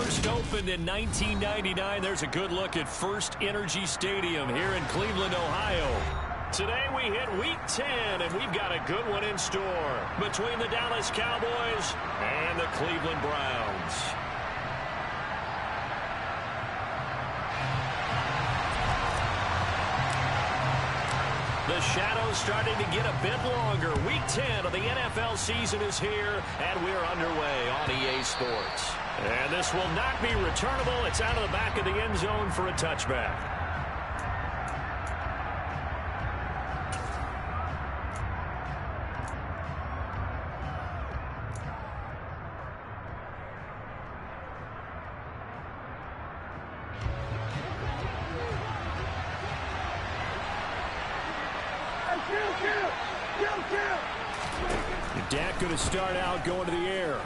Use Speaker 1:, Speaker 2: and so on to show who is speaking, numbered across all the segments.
Speaker 1: First opened in 1999. There's a good look at First Energy Stadium here in Cleveland, Ohio. Today we hit Week 10, and we've got a good one in store between the Dallas Cowboys and the Cleveland Browns. The shadow's starting to get a bit longer. Week 10 of the NFL season is here, and we're underway on EA Sports. And this will not be returnable. It's out of the back of the end zone for a touchback. Dak going to start out going to the air.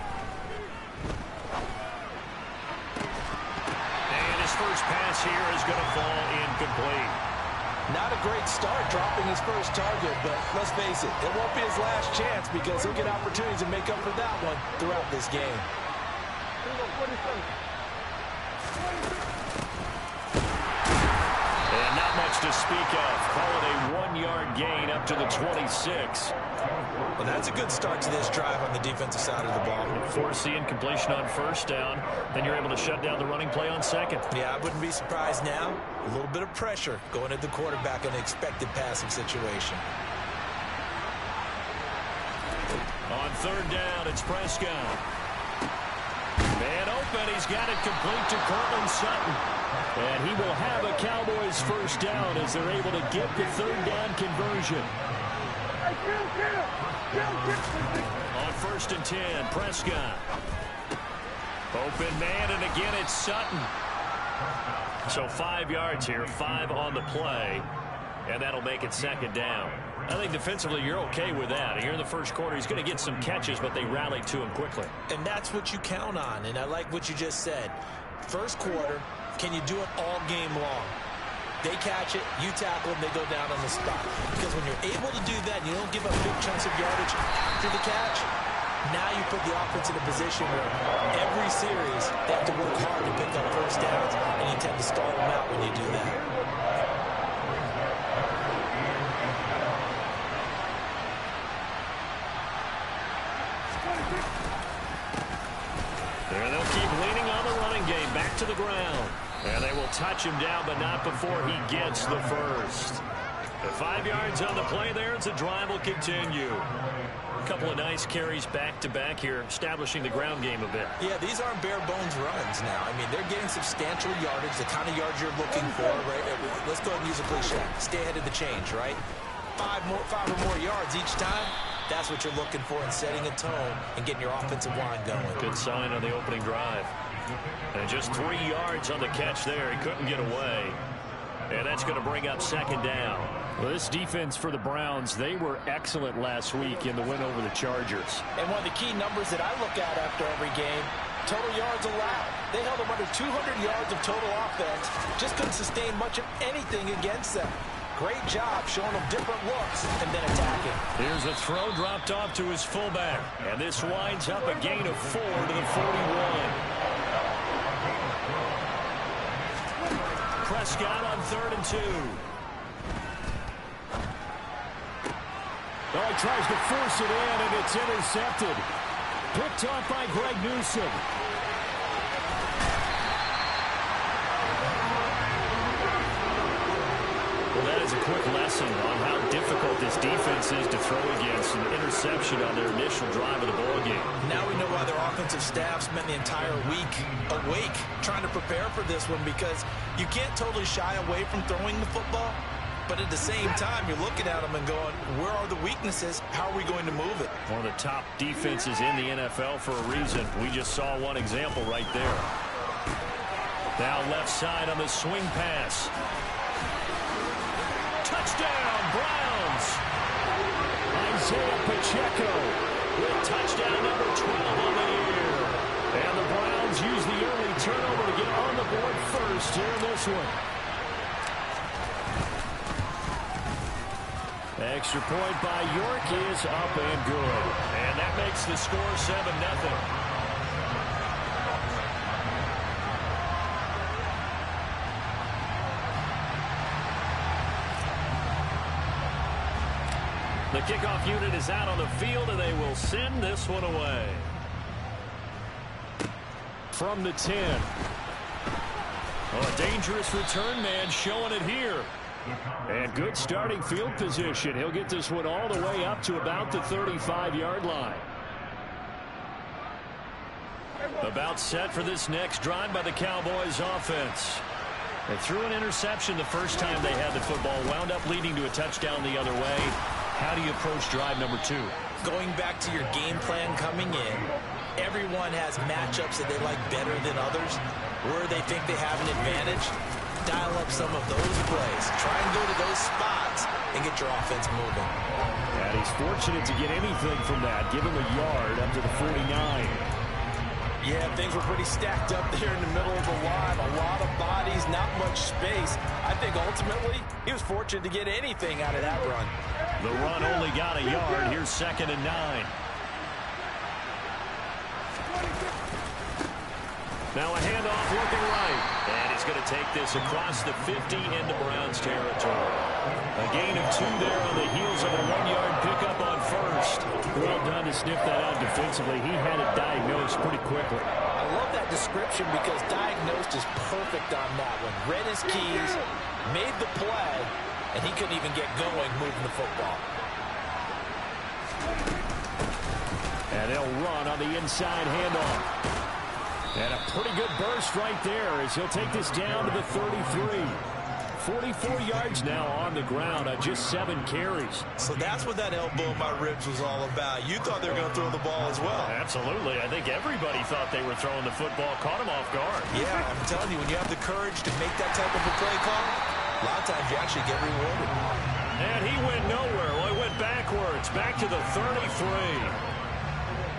Speaker 1: And his first pass here is going to fall incomplete.
Speaker 2: Not a great start dropping his first target, but let's face it, it won't be his last chance because he'll get opportunities to make up for that one throughout this game.
Speaker 1: And not much to speak of. Call it a 1-yard gain up to the 26.
Speaker 2: Well, that's a good start to this drive on the defensive side of the ball.
Speaker 1: Force the incompletion on first down. Then you're able to shut down the running play on second.
Speaker 2: Yeah, I wouldn't be surprised now. A little bit of pressure going at the quarterback in an expected passing situation.
Speaker 1: On third down, it's Prescott. Man open, he's got it complete to Courtland Sutton. And he will have a Cowboys first down as they're able to get the third down conversion. On first and 10, Prescott. Open man, and again it's Sutton. So 5 yards here, 5 on the play, and that'll make it second down. I think defensively you're okay with that. Here in the first quarter, he's going to get some catches, but they rallied to him quickly.
Speaker 2: And that's what you count on, and I like what you just said. First quarter, can you do it all game long? They catch it, you tackle them, they go down on the spot. Because when you're able to do that, you don't give up big chunks of yardage after the catch, now you put the offense in a position where every series they have to work hard to pick up first downs, and you tend to stall them out when you do that.
Speaker 1: And they'll keep leaning on the running game, back to the ground. And they will touch him down, but not before he gets the first. The 5 yards on the play there as the drive will continue. A couple of nice carries back-to-back here, establishing the ground game a bit.
Speaker 2: Yeah, these aren't bare-bones runs now. I mean, they're getting substantial yardage, the kind of yards you're looking for, right? Let's go ahead and use a cliche. Stay ahead of the change, right? 5 or more yards each time. That's what you're looking for in setting a tone and getting your offensive line going.
Speaker 1: Good sign on the opening drive. And just 3 yards on the catch there. He couldn't get away. And that's going to bring up second down. Well, this defense for the Browns, they were excellent last week in the win over the Chargers.
Speaker 2: And one of the key numbers that I look at after every game, total yards allowed. They held them under 200 yards of total offense. Just couldn't sustain much of anything against them. Great job showing them different looks and then attacking.
Speaker 1: Here's a throw dropped off to his fullback. And this winds up a gain of 4 to the 41. Prescott on 3rd and 2. Oh, he tries to force it in, and it's intercepted. Picked off by Greg Newsome. Well, that is a quick lesson on how difficult this defense is to throw against. An interception on their initial drive of the ballgame.
Speaker 2: Now we know why their offensive staff spent the entire week awake trying to prepare for this one, because you can't totally shy away from throwing the football, but at the same time, you're looking at them and going, where are the weaknesses? How are we going to move it?
Speaker 1: One of the top defenses in the NFL for a reason. We just saw one example right there. Now left side on the swing pass. Touchdown, Browns! Isaiah Pacheco with touchdown number 12 on the year. And the Browns use the early turnover to get on the board first here in this one. Extra point by York is up and good. And that makes the score 7-0. The kickoff unit is out on the field, and they will send this one away. From the 10. Oh, a dangerous return man showing it here. And good starting field position. He'll get this one all the way up to about the 35-yard line. About set for this next drive by the Cowboys offense. They threw an interception the first time they had the football, wound up leading to a touchdown the other way. How do you approach drive number 2?
Speaker 2: Going back to your game plan coming in, everyone has matchups that they like better than others, where they think they have an advantage. Dial up some of those plays. Try and go to those spots and get your offense moving.
Speaker 1: And he's fortunate to get anything from that. Give him a yard up to the 49.
Speaker 2: Yeah, things were pretty stacked up there in the middle of the line. A lot of bodies, not much space. I think ultimately he was fortunate to get anything out of that run.
Speaker 1: The run only got a yard. Here's 2nd and 9. Now a handoff looking right. And he's going to take this across the 50 into Browns territory. A gain of 2 there on the heels of a 1-yard pickup on first. Well done to sniff that out defensively. He had it diagnosed pretty quickly.
Speaker 2: I love that description because diagnosed is perfect on that one. Read his keys, made the play, and he couldn't even get going moving the football.
Speaker 1: And they'll run on the inside handoff. And a pretty good burst right there as he'll take this down to the 33. 44 yards now on the ground on just 7 carries.
Speaker 2: So that's what that elbow in my ribs was all about. You thought they were going to throw the ball as well.
Speaker 1: Absolutely. I think everybody thought they were throwing the football. Caught him off guard.
Speaker 2: Yeah, I'm telling you, when you have the courage to make that type of a play call, a lot of times you actually get rewarded.
Speaker 1: And he went nowhere. Well, he went backwards. Back to the 33.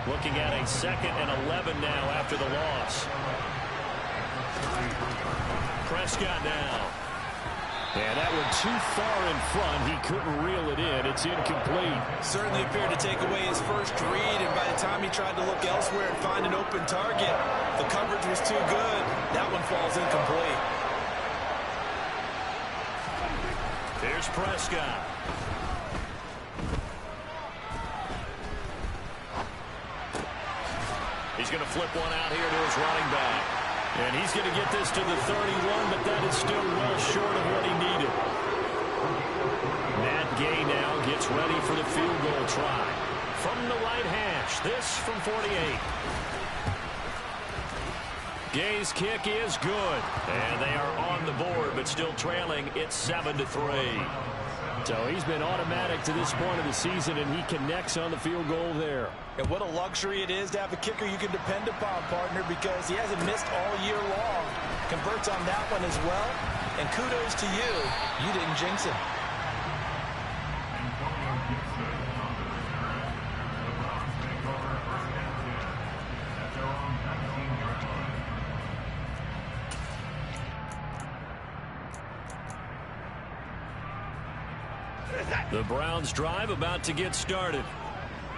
Speaker 1: Looking at a 2nd and 11 now after the loss. Prescott now. And that one too far in front. He couldn't reel it in. It's incomplete.
Speaker 2: Certainly appeared to take away his first read, and by the time he tried to look elsewhere and find an open target, the coverage was too good. That one falls incomplete.
Speaker 1: Here's Prescott. He's going to flip one out here to his running back. And he's going to get this to the 31, but that is still well short of what he needed. Matt Gay now gets ready for the field goal try. From the right hash, this from 48. Gay's kick is good. And they are on the board, but still trailing. It's 7-3. So he's been automatic to this point of the season, and he connects on the field goal there.
Speaker 2: And what a luxury it is to have a kicker you can depend upon, partner, because he hasn't missed all year long. Converts on that one as well. And kudos to you. You didn't jinx him.
Speaker 1: The Browns drive about to get started.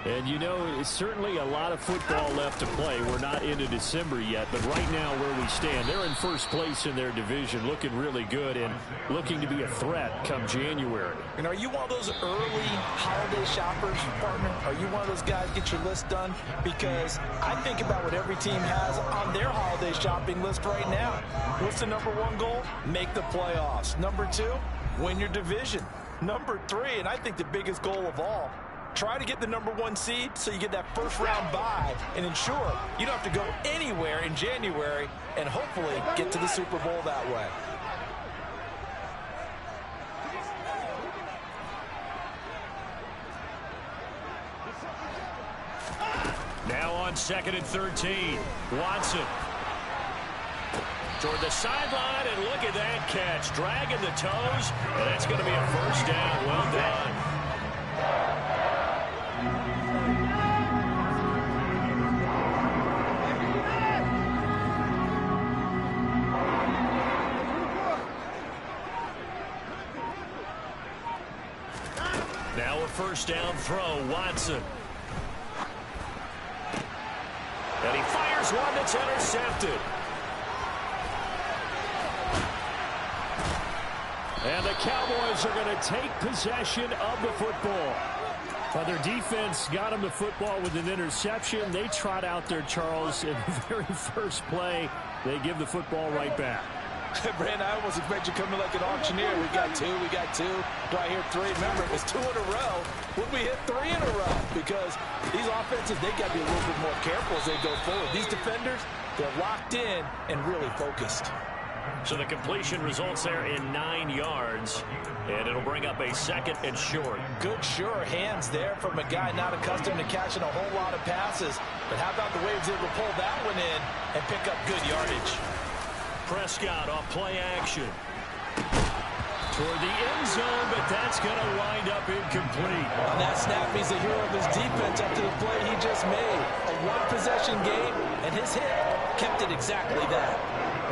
Speaker 1: And, you know, it's certainly a lot of football left to play. We're not into December yet, but right now where we stand, they're in first place in their division, looking really good and looking to be a threat come January.
Speaker 2: And are you one of those early holiday shoppers, partner? Are you one of those guys get your list done? Because I think about what every team has on their holiday shopping list right now. What's the #1 goal? Make the playoffs. #2, win your division. #3, and I think the biggest goal of all, try to get the #1 seed so you get that first round bye and ensure you don't have to go anywhere in January and hopefully get to the Super Bowl that way.
Speaker 1: Now on 2nd and 13, Watson. Toward the sideline, and look at that catch. Dragging the toes, and that's going to be a first down. Well done. Now a first down throw, Watson. And he fires one that's intercepted. And the Cowboys are going to take possession of the football. Well, their defense got them the football with an interception. They trot out there, Charles, in the very first play. They give the football right back.
Speaker 2: Brandon, I almost expect you coming like an auctioneer. We got two. Do I hear three? Remember, it was 2 in a row. Would we hit 3 in a row? Because these offenses, they got to be a little bit more careful as they go forward. These defenders, they're locked in and really focused.
Speaker 1: So the completion results there in 9 yards, and it'll bring up a 2nd and short.
Speaker 2: Good, sure hands there from a guy not accustomed to catching a whole lot of passes. But how about the way he was able to pull that one in and pick up good yardage?
Speaker 1: Prescott off play action. Toward the end zone, but that's going to wind up incomplete.
Speaker 2: On that snap, he's the hero of his defense up to the play he just made. A one-possession game, and his hit kept it exactly that.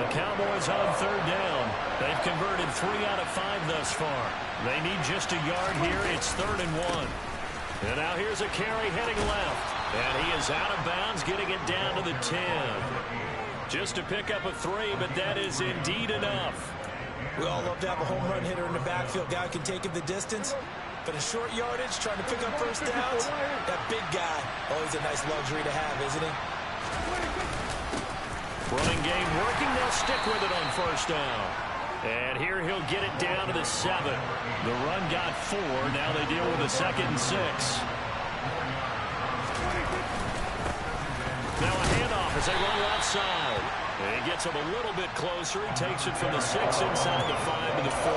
Speaker 1: The Cowboys on 3rd down. They've converted 3 out of 5 thus far. They need just a yard here. It's 3rd and 1. And now here's a carry heading left. And he is out of bounds, getting it down to the 10. Just to pick up a 3, but that is indeed enough.
Speaker 2: We all love to have a home run hitter in the backfield. Guy can take him the distance. But in short yardage, trying to pick up first downs, that big guy, always a nice luxury to have, isn't he?
Speaker 1: Running game working. They'll stick with it on 1st down. And here he'll get it down to the 7. The run got 4. Now they deal with a 2nd and 6. Now a handoff as they run left side. And he gets him a little bit closer. He takes it from the 6 inside the 5 to the 4.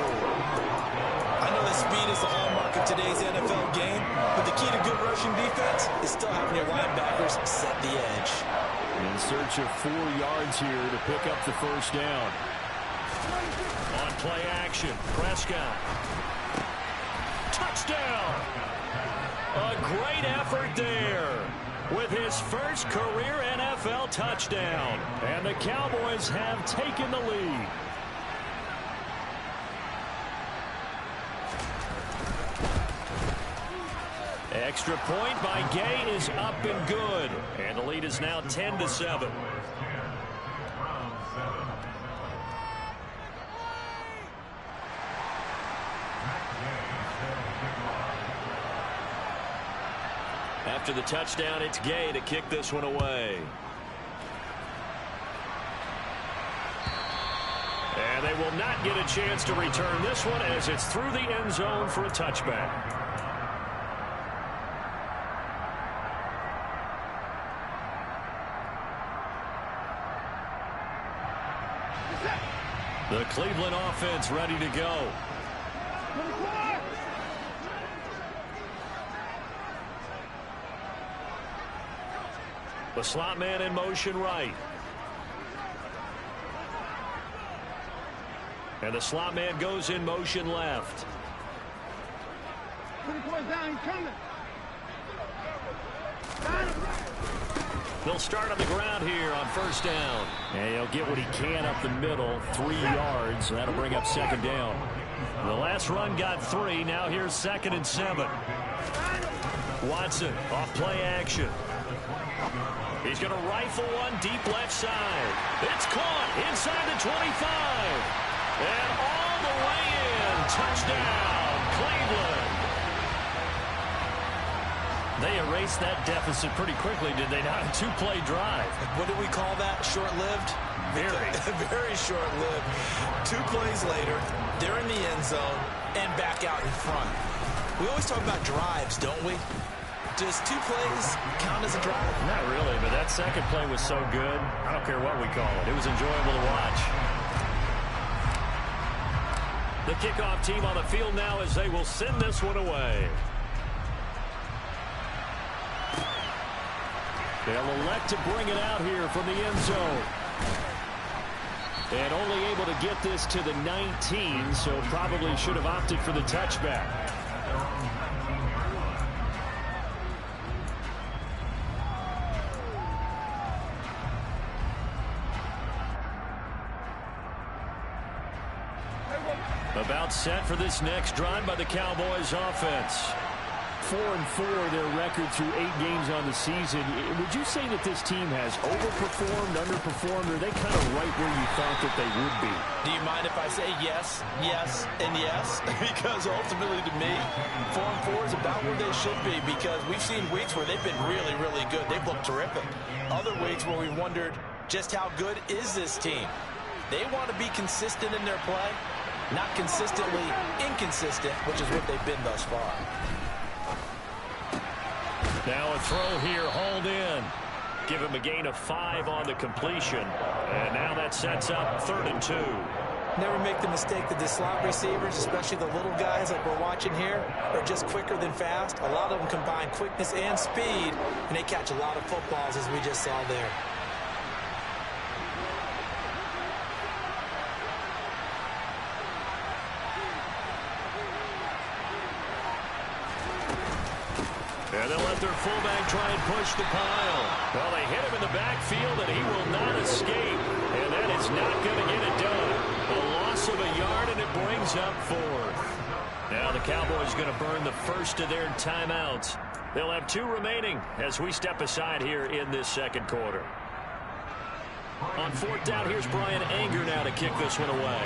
Speaker 2: I know that speed is the hallmark of today's NFL game, but the key to good rushing defense is still having your linebackers set the edge.
Speaker 1: In search of 4 yards here to pick up the 1st down. On play action, Prescott. Touchdown! A great effort there with his first career NFL touchdown. And the Cowboys have taken the lead. Extra point by Gay is up and good. And the lead is now 10-7. After the touchdown, it's Gay to kick this one away. And they will not get a chance to return this one as it's through the end zone for a touchback. The Cleveland offense ready to go. The slot man in motion right. And the slot man goes in motion left. They'll start on the ground here on 1st down. And he'll get what he can up the middle, 3 yards. That'll bring up 2nd down. The last run got 3. Now here's 2nd and 7. Watson off play action. He's going to rifle one deep left side. It's caught inside the 25. And all the way in. Touchdown, Cleveland. They erased that deficit pretty quickly, did they not? A 2-play drive.
Speaker 2: What do we call that? Short-lived?
Speaker 1: Very.
Speaker 2: Very short-lived. 2 plays later, they're in the end zone and back out in front. We always talk about drives, don't we? Does 2 plays count as a drive?
Speaker 1: Not really, but that 2nd play was so good. I don't care what we call it. It was enjoyable to watch. The kickoff team on the field now as they will send this one away. They'll elect to bring it out here from the end zone. And only able to get this to the 19, so probably should have opted for the touchback. About set for this next drive by the Cowboys offense. 4-4, their record through 8 games on the season. Would you say that this team has overperformed, underperformed, or are they kind of right where you thought that they would be?
Speaker 2: Do you mind if I say yes, yes, and yes? Because ultimately to me, 4-4 is about where they should be, because we've seen weeks where they've been really, really good. They've looked terrific. Other weeks where we wondered just how good is this team. They want to be consistent in their play, not consistently inconsistent, which is what they've been thus far.
Speaker 1: Now a throw here, hauled in. Give him a gain of 5 on the completion. And now that sets up 3rd and 2.
Speaker 2: Never make the mistake that the slot receivers, especially the little guys like we're watching here, are just quicker than fast. A lot of them combine quickness and speed, and they catch a lot of footballs, as we just saw there.
Speaker 1: And they'll let their fullback try and push the pile. Well, they hit him in the backfield, and he will not escape. And that is not going to get it done. A loss of a yard, and it brings up 4th. Now the Cowboys going to burn the first of their timeouts. They'll have 2 remaining as we step aside here in this second quarter. On 4th down, here's Brian Anger now to kick this one away.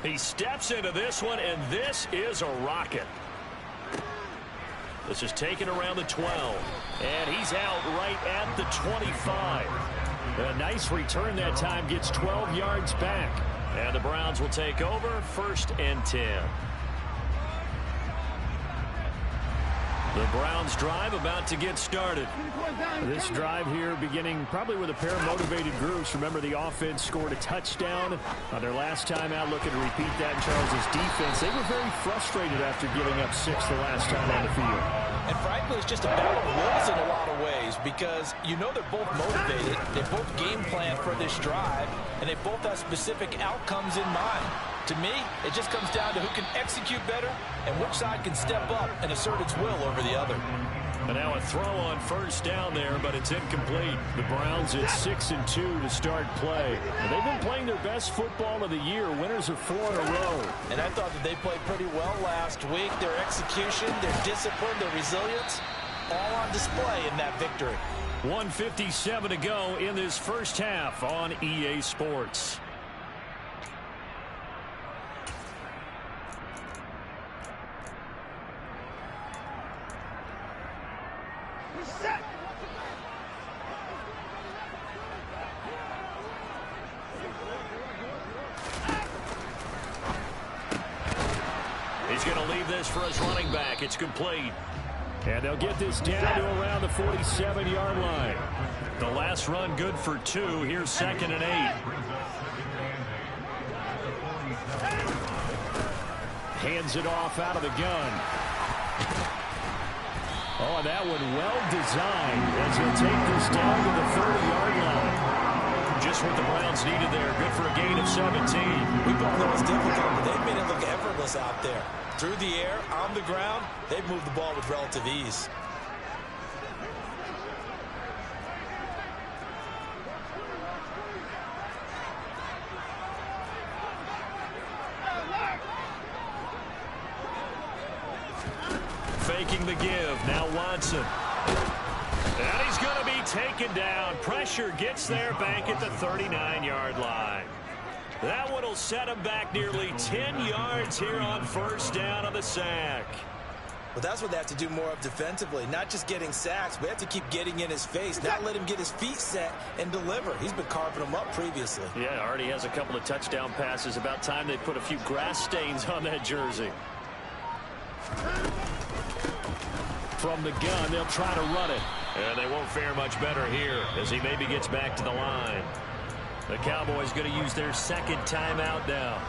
Speaker 1: He steps into this one, and this is a rocket. This is taken around the 12, and he's out right at the 25. A nice return that time, gets 12 yards back. And the Browns will take over, 1st and 10. The Browns drive about to get started. This drive here beginning probably with a pair of motivated groups. Remember, the offense scored a touchdown on their last time out, looking to repeat that in Charles' defense. They were very frustrated after giving up 6 the last time on the field.
Speaker 2: And frankly, it's just a battle of wills in a lot of ways, because you know they're both motivated, they both game plan for this drive, and they both have specific outcomes in mind. To me, it just comes down to who can execute better and which side can step up and assert its will over the other.
Speaker 1: And now a throw on 1st down there, but it's incomplete. The Browns at 6 and 2 to start play. And they've been playing their best football of the year. Winners of 4 in a row.
Speaker 2: And I thought that they played pretty well last week. Their execution, their discipline, their resilience, all on display in that victory.
Speaker 1: 1:57 to go in this first half on EA Sports. He's going to leave this for his running back. It's complete. And they'll get this down to around the 47-yard line. The last run good for 2. Here's 2nd and 8. Hands it off out of the gun. Oh, that one well designed as he'll take this down to the 30-yard line. Just what the Browns needed there. Good for a gain of 17.
Speaker 2: We both know it's difficult, but they've made it look effortless out there. Through the air, on the ground, they've moved the ball with relative ease.
Speaker 1: Faking the give. Now Watson. And he's going to be taken down. Pressure gets there back at the 39-yard line. That one will set him back nearly 10 yards here on 1st down on the sack.
Speaker 2: Well, that's what they have to do more of defensively. Not just getting sacks, but they have to keep getting in his face. Not let him get his feet set and deliver. He's been carving them up previously.
Speaker 1: Yeah, already has a couple of touchdown passes. About time they put a few grass stains on that jersey. From the gun, they'll try to run it. And they won't fare much better here as he maybe gets back to the line. The Cowboys going to use their 2nd timeout now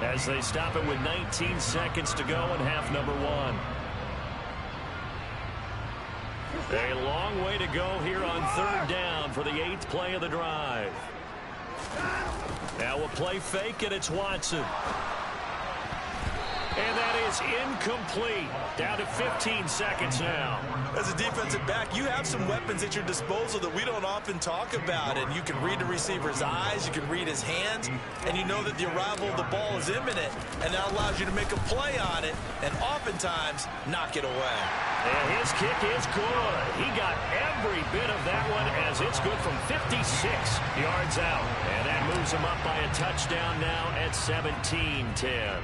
Speaker 1: as they stop it with 19 seconds to go in half number 1. A long way to go here on 3rd down for the 8th play of the drive. Now we'll play fake, and it's Watson. And that is incomplete. Down to 15 seconds now.
Speaker 2: As a defensive back, you have some weapons at your disposal that we don't often talk about. And you can read the receiver's eyes, you can read his hands, and you know that the arrival of the ball is imminent. And that allows you to make a play on it and oftentimes knock it away.
Speaker 1: And his kick is good. He got every bit of that one as it's good from 56 yards out. And that moves him up by a touchdown now at 17-10.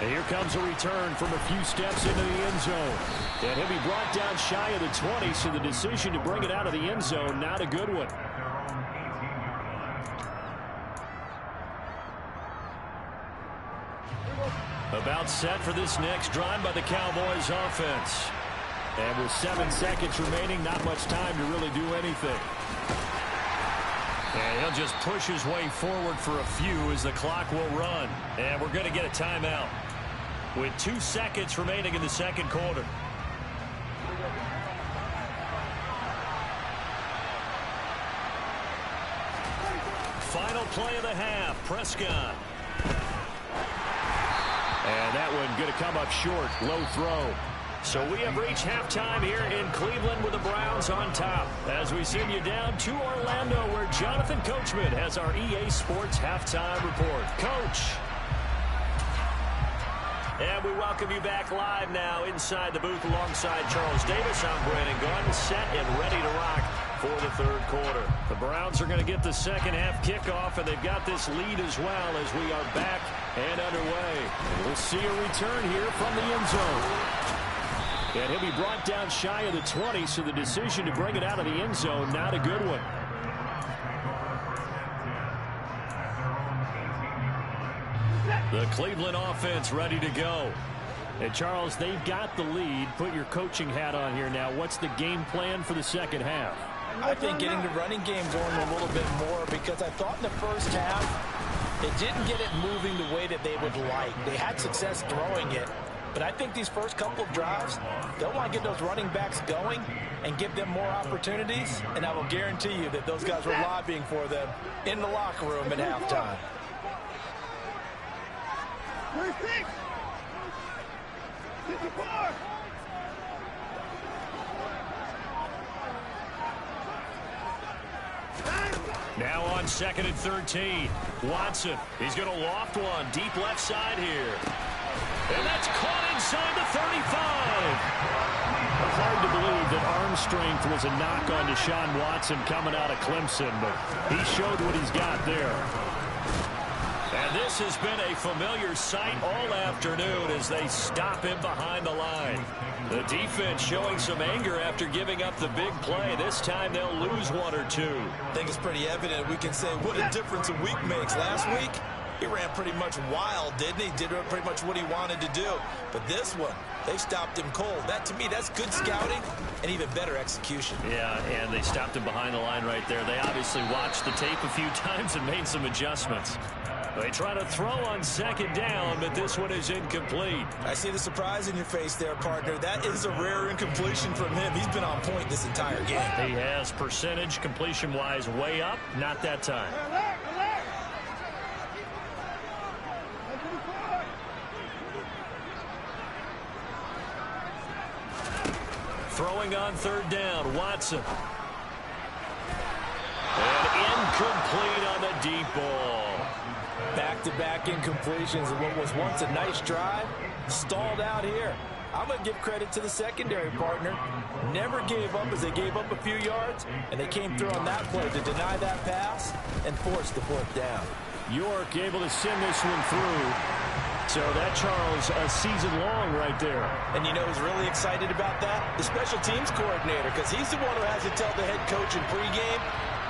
Speaker 1: And here comes a return from a few steps into the end zone. And he'll be brought down shy of the 20, so the decision to bring it out of the end zone, not a good one. About set for this next drive by the Cowboys offense. And with 7 seconds remaining, not much time to really do anything. And he'll just push his way forward for a few as the clock will run. And we're going to get a timeout with 2 seconds remaining in the second quarter. Final play of the half, Prescott. And that one going to come up short, low throw. So we have reached halftime here in Cleveland with the Browns on top. As we send you down to Orlando, where Jonathan Coachman has our EA Sports halftime report. Coach. And we welcome you back live now inside the booth alongside Charles Davis. I'm Brandon Gaudin, set and ready to rock for the third quarter. The Browns are going to get the second half kickoff, and they've got this lead as well as we are back and underway. And we'll see a return here from the end zone. And he'll be brought down shy of the 20, so the decision to bring it out of the end zone, not a good one. The Cleveland offense ready to go. And, Charles, they've got the lead. Put your coaching hat on here now. What's the game plan for the second half?
Speaker 2: I think getting the running game going a little bit more, because I thought in the first half it didn't get it moving the way that they would like. They had success throwing it. But I think these first couple of drives, they'll want to get those running backs going and give them more opportunities. And I will guarantee you that those guys were lobbying for them in the locker room at halftime.
Speaker 1: Now on 2nd and 13. Watson, he's going to loft one deep left side here. And that's caught inside the 35. Hard to believe that arm strength was a knock on Deshaun Watson coming out of Clemson, but he showed what he's got there. And this has been a familiar sight all afternoon as they stop him behind the line. The defense showing some anger after giving up the big play. This time they'll lose 1 or 2.
Speaker 2: I think it's pretty evident. We can say what a difference a week makes. Last week, he ran pretty much wild, didn't he? Did pretty much what he wanted to do. But this one, they stopped him cold. That, to me, that's good scouting and even better execution.
Speaker 1: Yeah, and they stopped him behind the line right there. They obviously watched the tape a few times and made some adjustments. They try to throw on 2nd down, but this one is incomplete.
Speaker 2: I see the surprise in your face there, partner. That is a rare incompletion from him. He's been on point this entire game.
Speaker 1: He has percentage completion-wise way up. Not that time. Throwing on 3rd down, Watson. And incomplete on the deep ball.
Speaker 2: Back-to-back incompletions of what was once a nice drive, stalled out here. I'm going to give credit to the secondary partner. Never gave up as they gave up a few yards, and they came through on that play to deny that pass and force the 4th down.
Speaker 1: York able to send this one through. So that, Charles, a season long right there.
Speaker 2: And you know who's really excited about that? The special teams coordinator, because he's the one who has to tell the head coach in pregame,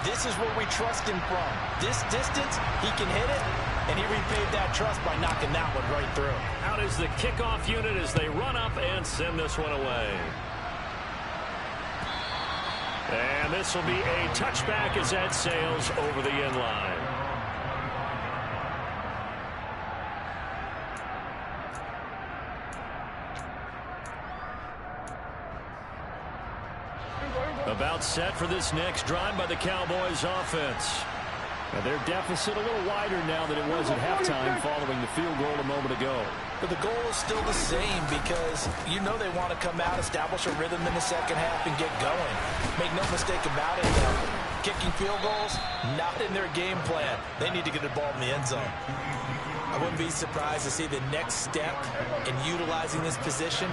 Speaker 2: this is where we trust him from. This distance, he can hit it, and he repaid that trust by knocking that one right through.
Speaker 1: Out is the kickoff unit as they run up and send this one away. And this will be a touchback as that sails over the end line. About set for this next drive by the Cowboys offense. And their deficit a little wider now than it was at halftime following the field goal a moment ago.
Speaker 2: But the goal is still the same because you know they want to come out, establish a rhythm in the second half, and get going. Make no mistake about it, though. Kicking field goals, not in their game plan. They need to get the ball in the end zone. I wouldn't be surprised to see the next step in utilizing this position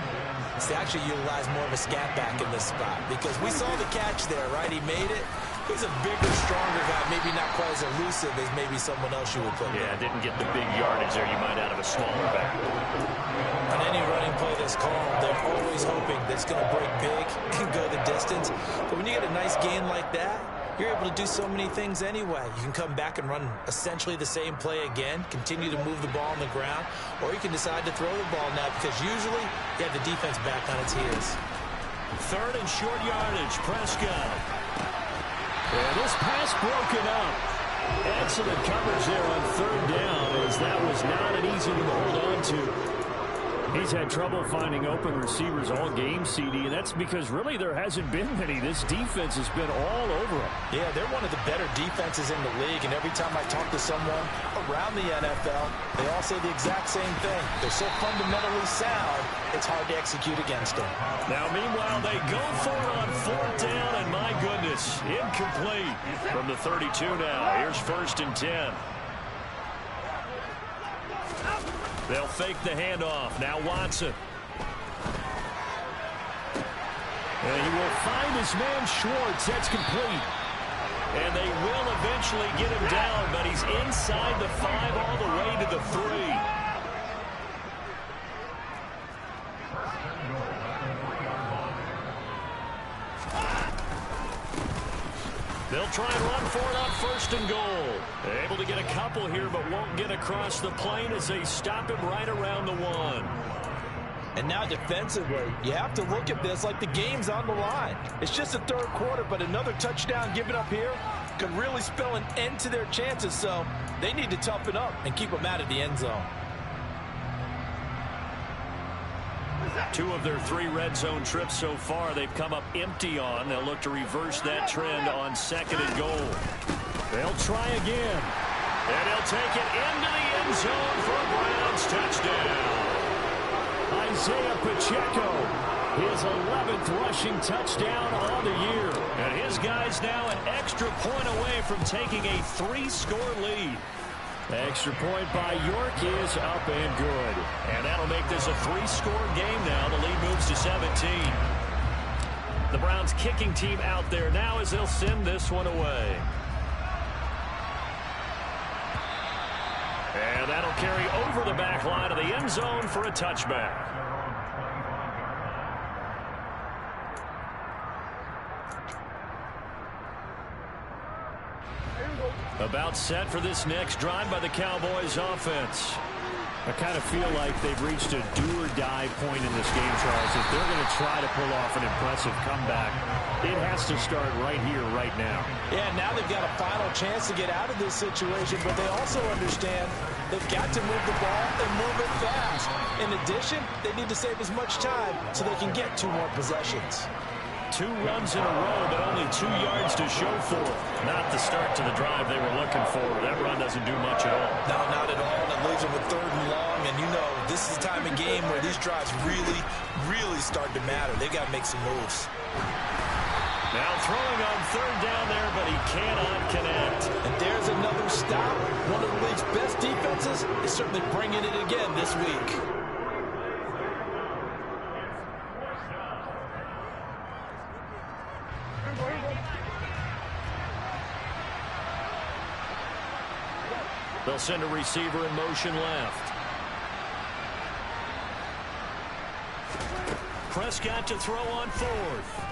Speaker 2: is to actually utilize more of a scat back in this spot. Because we saw the catch there, right? He made it. He's a bigger, stronger guy, maybe not quite as elusive as maybe someone else you would put there.
Speaker 1: Yeah, didn't get the big yardage there you might out of a smaller back.
Speaker 2: On any running play that's called, they're always hoping that it's going to break big and go the distance. But when you get a nice gain like that, you're able to do so many things anyway. You can come back and run essentially the same play again, continue to move the ball on the ground, or you can decide to throw the ball now because usually you have the defense back on its heels.
Speaker 1: Third and short yardage, Prescott. And this pass broken up. Excellent coverage there on third down, as that was not an easy one to hold on to. He's had trouble finding open receivers all game, CD, and that's because really there hasn't been many. This defense has been all over him.
Speaker 2: Yeah, they're one of the better defenses in the league, and every time I talk to someone around the NFL, they all say the exact same thing. They're so fundamentally sound, it's hard to execute against them.
Speaker 1: Now, meanwhile, they go for it on fourth down, and my goodness, incomplete from the 32 now. Here's 1st and 10. They'll fake the handoff. Now Watson. And he will find his man Schwartz. That's complete. And they will eventually get him down, but he's inside the 5 all the way to the 3. They'll try and run for it on 1st and goal. They're able to get a couple here, but won't get across the plane as they stop him right around the 1.
Speaker 2: And now defensively, you have to look at this like the game's on the line. It's just the third quarter, but another touchdown given up here could really spell an end to their chances. So they need to toughen up and keep them out of the end zone.
Speaker 1: 2 of their 3 red zone trips so far they've come up empty on. They'll look to reverse that trend on 2nd and goal. They'll try again. And he'll take it into the end zone for a Browns touchdown. Isaiah Pacheco, his 11th rushing touchdown on the year. And his guys now an extra point away from taking a 3-score lead. Extra point by York is up and good. And that'll make this a 3-score game now. The lead moves to 17. The Browns kicking team out there now as they'll send this one away. And that'll carry over the back line of the end zone for a touchback. About set for this next drive by the Cowboys offense. I kind of feel like they've reached a do-or-die point in this game, Charles. If they're going to try to pull off an impressive comeback, it has to start right here, right now.
Speaker 2: Yeah, now they've got a final chance to get out of this situation, but they also understand they've got to move the ball and move it fast. In addition, they need to save as much time so they can get 2 more possessions.
Speaker 1: 2 runs in a row, but only 2 yards to show for it. Not the start to the drive they were looking for. That run doesn't do much at all.
Speaker 2: No, not at all. And it leaves them with 3rd and long. And you know, this is the time of game where these drives really, really start to matter. They've got to make some moves.
Speaker 1: Now throwing on 3rd down there, but he cannot connect.
Speaker 2: And there's another stop. One of the league's best defenses is certainly bringing it again this week. They'll send a receiver in motion left. Prescott to throw on 4th.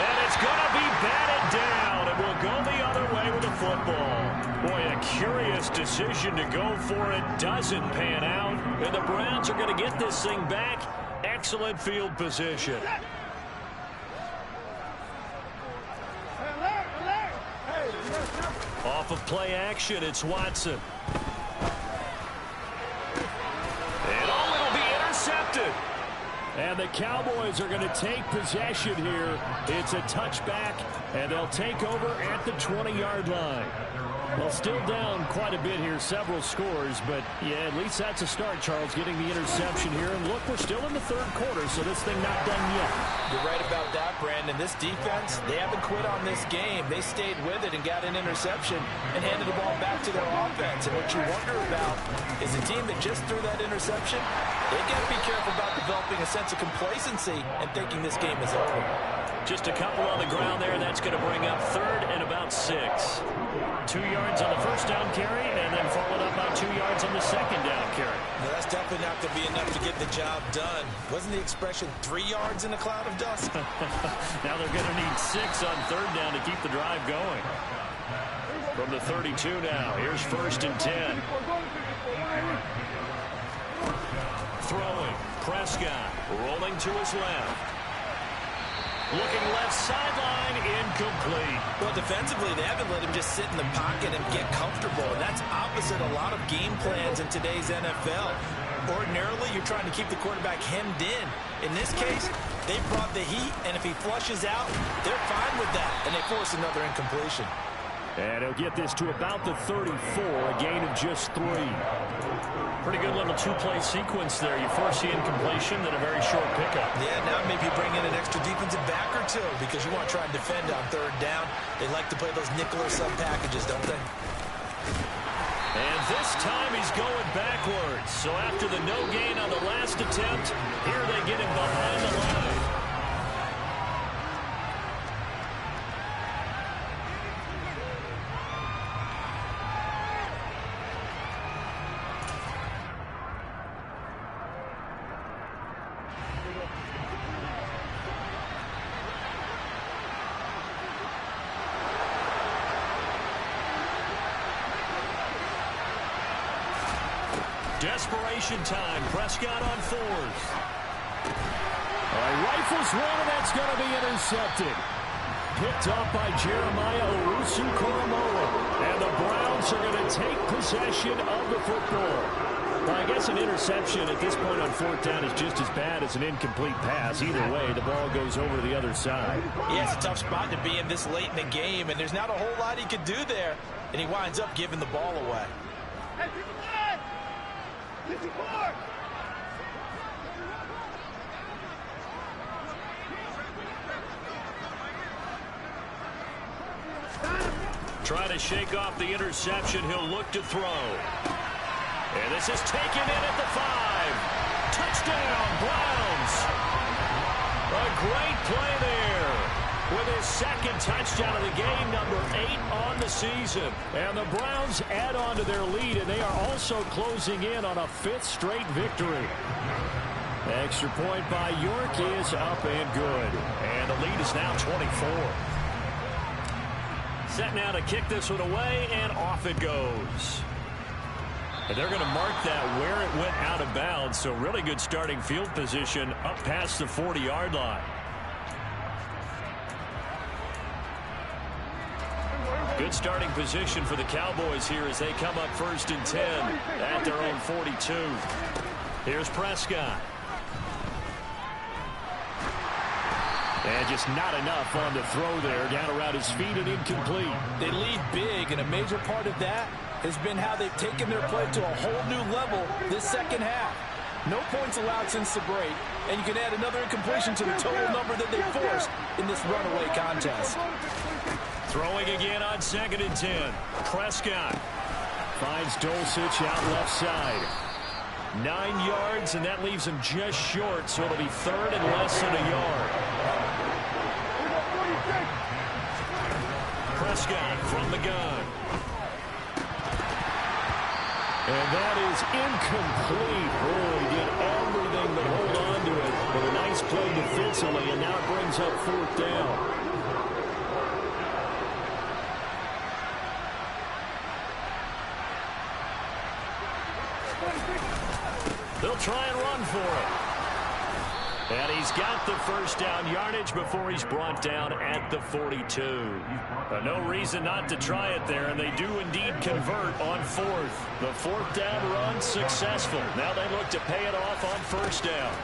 Speaker 2: And it's going to be batted down. It will go the other way with the football. Boy, a curious decision to go for it. Doesn't pan out. And the Browns are going to get this thing back. Excellent field position. Off of play action, it's Watson. And oh, it'll be intercepted.
Speaker 1: And the Cowboys are going to take possession here. It's a touchback, and they'll take over at the 20-yard line. Well, still down quite a bit here, several scores, but yeah, at least that's a start, Charles, getting the interception here. And look, we're still in the third quarter, so this thing not done yet.
Speaker 2: You're right about that, Brandon. This defense, they haven't quit on this game. They stayed with it and got an interception and handed the ball back to their offense. And what you wonder about is a team that just threw that interception, they got to be careful about developing a sense of complacency and thinking this game is over.
Speaker 1: Just a couple on the ground there. That's going to bring up third and about 6. 2 yards on the first down carry, and then followed up on 2 yards on the second down carry.
Speaker 2: Now, that's definitely not going to be enough to get the job done. Wasn't the expression 3 yards in a cloud of dust?
Speaker 1: Now they're going to need 6 on third down to keep the drive going. From the 32 now, here's first and 10. Throwing, Prescott rolling to his left. Looking left sideline, incomplete.
Speaker 2: Well, defensively, they haven't let him just sit in the pocket and get comfortable, and that's opposite a lot of game plans in today's NFL. Ordinarily, you're trying to keep the quarterback hemmed in. In this case, they brought the heat, and if he flushes out, they're fine with that, and they force another incompletion.
Speaker 1: And he'll get this to about the 34, a gain of just 3. Pretty good little two-play sequence there. You force the incompletion, then a very short pickup.
Speaker 2: Yeah, now maybe you bring in an extra defensive back or two because you want to try and defend on third down. They like to play those nickel or sub packages, don't they?
Speaker 1: And this time he's going backwards. So after the no gain on the last attempt, here they get him behind the line. Desperation time. Prescott on 4th. Rifles one, and that's going to be intercepted. Picked up by Jeremiah Owusu-Koramoah. And the Browns are going to take possession of the football. Well, I guess an interception at this point on 4th down is just as bad as an incomplete pass. Either way, the ball goes over to the other side.
Speaker 2: Yeah, it's a tough spot to be in this late in the game, and there's not a whole lot he could do there. And he winds up giving the ball away.
Speaker 1: Try to shake off the interception. He'll look to throw. And this is taken in at the 5. Touchdown, Browns. A great play there. With his second touchdown of the game, number 8 on the season. And the Browns add on to their lead, and they are also closing in on a 5th straight victory. Extra point by York is up and good. And the lead is now 24. Set now to kick this one away, and off it goes. And they're going to mark that where it went out of bounds, so really good starting field position up past the 40-yard line. Good starting position for the Cowboys here as they come up first and 10 at their own 42. Here's Prescott. And just not enough on the throw there. Down around his feet and incomplete.
Speaker 2: They lead big, and a major part of that has been how they've taken their play to a whole new level this second half. No points allowed since the break, and you can add another incompletion to the total number that they forced in this runaway contest.
Speaker 1: Throwing again on 2nd and 10. Prescott finds Dulcich out left side. 9 yards, and that leaves him just short, so it'll be 3rd and less than a yard. Prescott from the gun. And that is incomplete. Oh, he did everything but hold on to it. But a nice play defensively, and now it brings up 4th down. They'll try and run for it. And he's got the first down yardage before he's brought down at the 42. But no reason not to try it there, and they do indeed convert on 4th. The 4th down run successful. Now they look to pay it off on 1st down.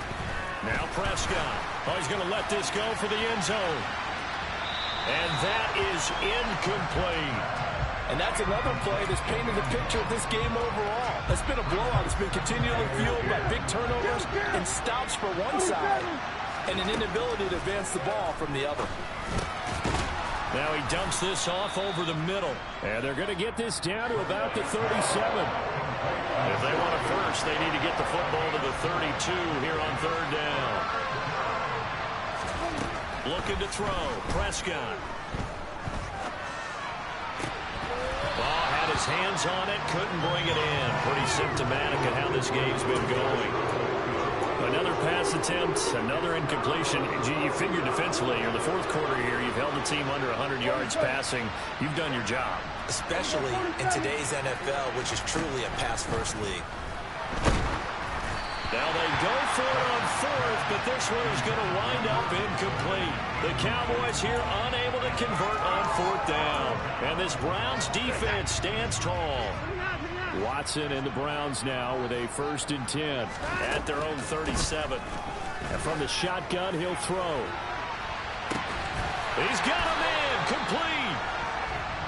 Speaker 1: Now Prescott. Oh, he's going to let this go for the end zone. And that is incomplete.
Speaker 3: And that's another play that's painted the picture of this game overall. It's been a blowout. It's been continually fueled by big turnovers and stops for one side and an inability to advance the ball from the other.
Speaker 1: Now he dumps this off over the middle. And they're going to get this down to about the 37. If they want a first, they need to get the football to the 32 here on third down. Looking to throw. Prescott. Ball had his hands on it. Couldn't bring it in. Pretty symptomatic of how this game's been going. Another pass attempt, another incompletion. You figure defensively, in the fourth quarter here, you've held the team under 100 yards passing. You've done your job.
Speaker 2: Especially in today's NFL, which is truly a pass-first league.
Speaker 1: Now they go for it on fourth, but this one is going to wind up incomplete. The Cowboys here unable to convert on fourth down. And this Browns defense stands tall. Watson and the Browns now with a 1st and 10 at their own 37. And from the shotgun, he'll throw. He's got a man, complete.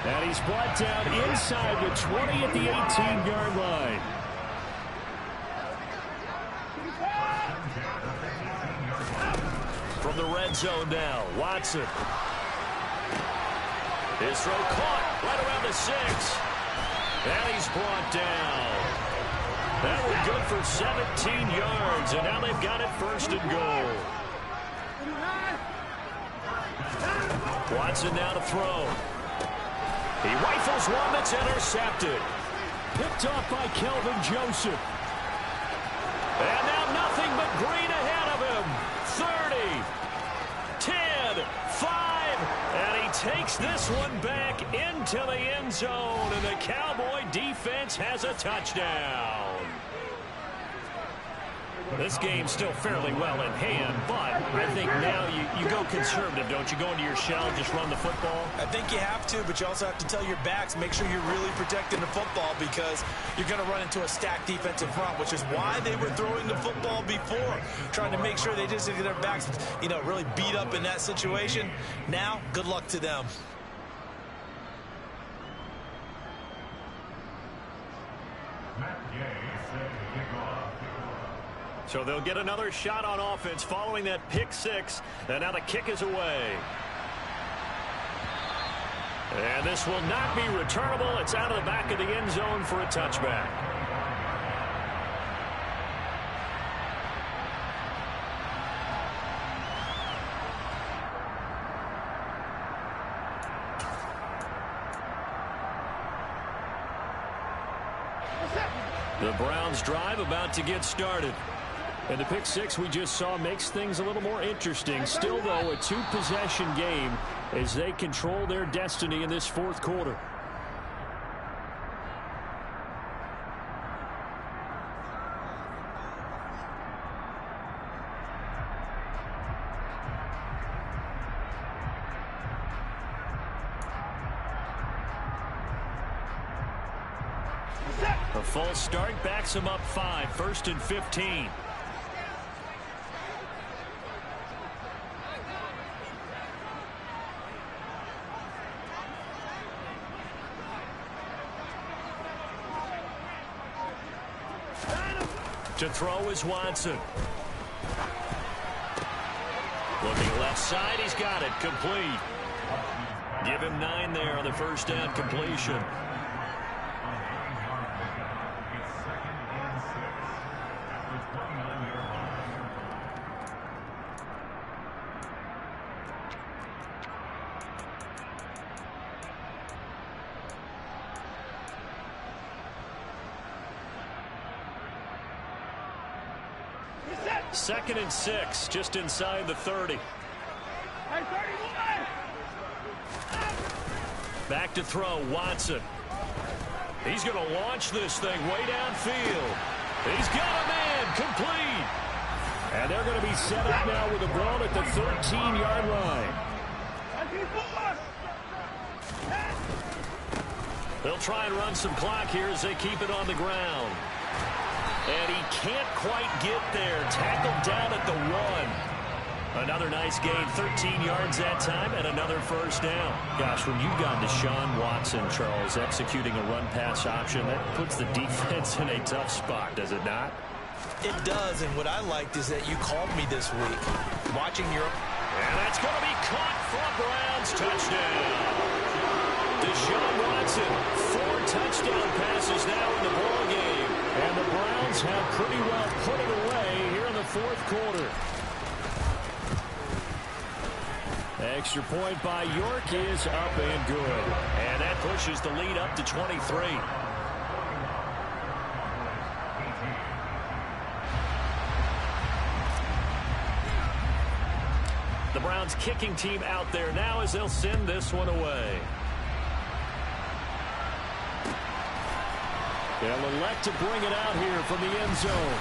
Speaker 1: And he's brought down inside the 20 at the 18-yard line. From the red zone now, Watson. His throw caught right around the 6. And he's brought down. That was good for 17 yards, and now they've got it 1st and goal. Watson now to throw. He rifles one that's intercepted. Picked off by Kelvin Joseph. And now nothing but green ahead of him. 30, 10, 5, and he takes this one back into the end zone, and the Cowboy defense has a touchdown. This game's still fairly well in hand, but I think now you go conservative, don't you? Go into your shell and just run the football?
Speaker 2: I think you have to, but you also have to tell your backs, make sure you're really protecting the football because you're going to run into a stacked defensive front, which is why they were throwing the football before, trying to make sure they just get their backs, really beat up in that situation. Now, good luck to them.
Speaker 1: So they'll get another shot on offense following that pick 6. And now the kick is away. And this will not be returnable. It's out of the back of the end zone for a touchback. The Browns drive about to get started. And the pick 6 we just saw makes things a little more interesting. Still, though, a 2-possession game as they control their destiny in this fourth quarter. A false start backs him up 5, 1st and 15. To throw is Watson. Looking left side, he's got it, complete. Give him 9 there on the first down completion. Second and 6, just inside the 30. Back to throw, Watson. He's going to launch this thing way downfield. He's got a man, complete. And they're going to be set up now with the ball at the 13-yard line. They'll try and run some clock here as they keep it on the ground. And he can't quite get there. Tackled down at the 1. Another nice gain, 13 yards that time, and another first down. Gosh, when you've got Deshaun Watson, Charles, executing a run-pass option, that puts the defense in a tough spot, does it not?
Speaker 2: It does, and what I liked is that you called me this week. Watching your...
Speaker 1: And that's going to be caught for a Browns touchdown. Deshaun Watson, 4 touchdown passes now in the ballgame. And the Browns have pretty well put it away here in the fourth quarter. Extra point by York is up and good. And that pushes the lead up to 23. The Browns kicking team out there now as they'll send this one away. They'll elect to bring it out here from the end zone.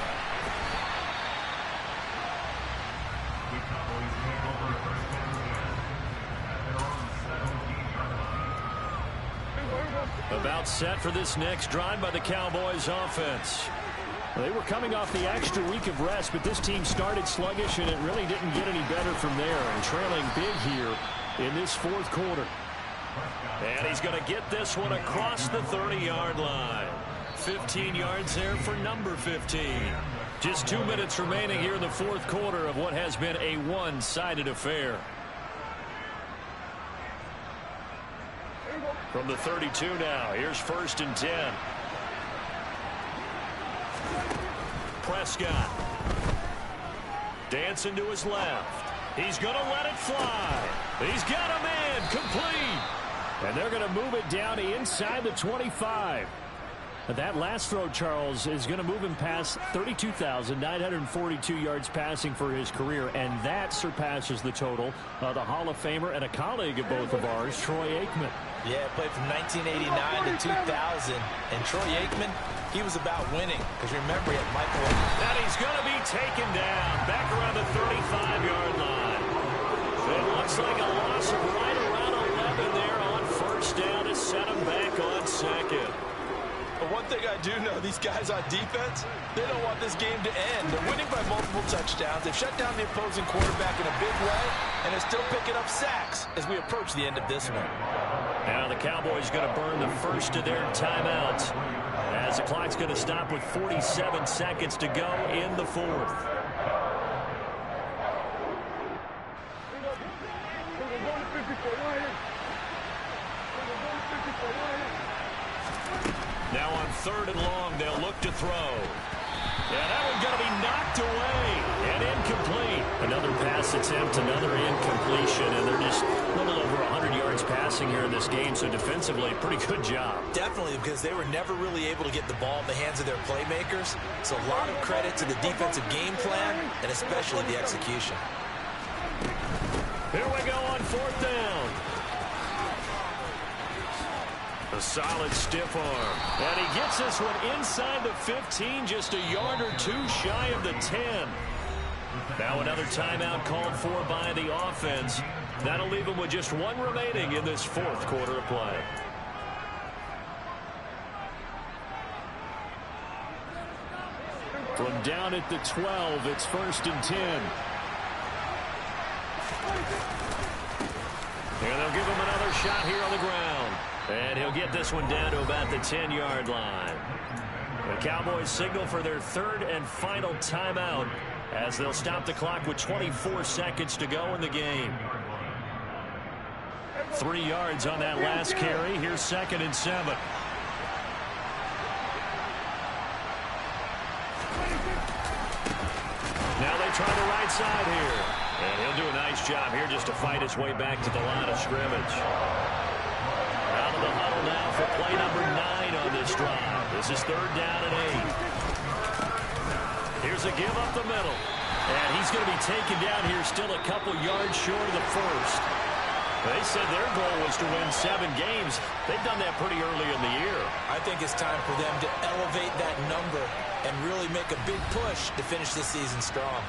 Speaker 1: About set for this next drive by the Cowboys offense. They were coming off the extra week of rest, but this team started sluggish, and it really didn't get any better from there, and trailing big here in this fourth quarter. And he's going to get this one across the 30-yard line. 15 yards there for number 15. Just 2 minutes remaining here in the fourth quarter of what has been a one-sided affair. From the 32 now, here's 1st and 10. Prescott. Dancing to his left. He's going to let it fly. He's got a man complete. And they're going to move it down to inside the 25. But that last throw, Charles, is going to move him past 32,942 yards passing for his career, and that surpasses the total of the Hall of Famer and a colleague of both of ours, Troy Aikman.
Speaker 2: Yeah, played from 1989 to 2000, and Troy Aikman, he was about winning, because remember, he had Michael.
Speaker 1: And he's going to be taken down back around the 35-yard line. It looks like a loss of right around 11 there on first down to set him back on second.
Speaker 3: But one thing I do know, these guys on defense, they don't want this game to end. They're winning by multiple touchdowns. They've shut down the opposing quarterback in a big way, and they're still picking up sacks as we approach the end of this one.
Speaker 1: Now the Cowboys going to burn the first of their timeouts as the clock's going to stop with 47 seconds to go in the fourth. Now on 3rd and long, they'll look to throw. Yeah, that one's going to be knocked away and incomplete. Another pass attempt, another incompletion, and they're just a little over 100 yards passing here in this game, so defensively, pretty good job.
Speaker 2: Definitely, because they were never really able to get the ball in the hands of their playmakers, so a lot of credit to the defensive game plan and especially the execution.
Speaker 1: Here we go on 4th down. A solid stiff arm. And he gets this one inside the 15, just a yard or two shy of the 10. Now another timeout called for by the offense. That'll leave him with just one remaining in this fourth quarter of play. From down at the 12, it's 1st and 10. And they'll give him another shot here on the ground. And he'll get this one down to about the 10-yard line. The Cowboys signal for their 3rd and final timeout as they'll stop the clock with 24 seconds to go in the game. 3 yards on that last carry. Here's 2nd and 7. Now they try the right side here. And he'll do a nice job here just to fight his way back to the line of scrimmage. Out of the huddle now for play number 9 on this drive. This is 3rd down and 8. Here's a give up the middle. And he's going to be taken down here still a couple yards short of the first. They said their goal was to win 7 games. They've done that pretty early in the year.
Speaker 2: I think it's time for them to elevate that number and really make a big push to finish this season strong.